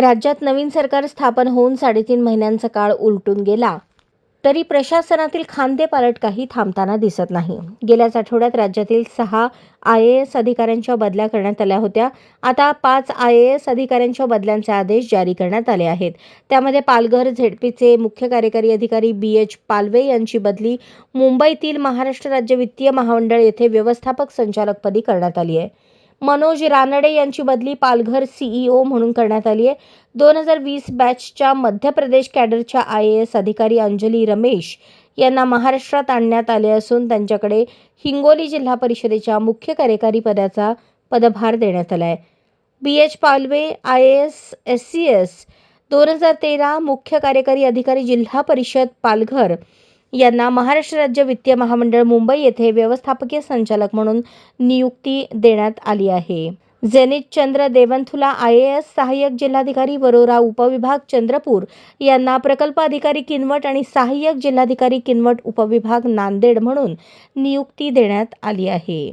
राज्यात नवीन सरकार स्थापन होऊन 3.5 महिन्यांचा काळ उलटून गेला, तरी प्रशासनातील खांदेपालट काही थांबताना दिसत नाही. गेल्याच आठवड्यात राज्यातील 6 IAS अधिकाऱ्यांच्या बदल्या करण्यात आल्या होत्या. आता 5 IAS अधिकाऱ्यांच्या बदल्यांचे आदेश जारी करण्यात आले आहेत. त्यामध्ये पालघर झेडपीचे मुख्य कार्यकारी अधिकारी BH पालवे यांची बदली मुंबईतील महाराष्ट्र राज्य वित्तीय महामंडळ येथे व्यवस्थापक संचालकपदी करण्यात आली आहे. मनोज रानडे यांची बदली पालघर CEO म्हणून करण्यात आली आहे. 2020 बॅचच्या मध्य प्रदेश कॅडरच्या IAS अधिकारी अंजली रमेश यांना महाराष्ट्रात आणण्यात आले असून त्यांच्याकडे हिंगोली जिल्हा परिषदेच्या मुख्य कार्यकारी पदाचा पदभार देण्यात आला आहे. BH पालवे IAS SCS 2013 मुख्य कार्यकारी अधिकारी जिल्हा परिषद पालघर यांना महाराष्ट्र राज्य वित्तीय महामंडळ मुंबई येथे व्यवस्थापकीय संचालक म्हणून नियुक्ती देण्यात आली आहे. जेनित चंद्र देवंथुला IAS सहाय्यक जिल्हाधिकारी वरोरा उपविभाग चंद्रपूर यांना प्रकल्प अधिकारी किनवट आणि सहाय्यक जिल्हाधिकारी किनवट उपविभाग नांदेड म्हणून नियुक्ती देण्यात आली आहे.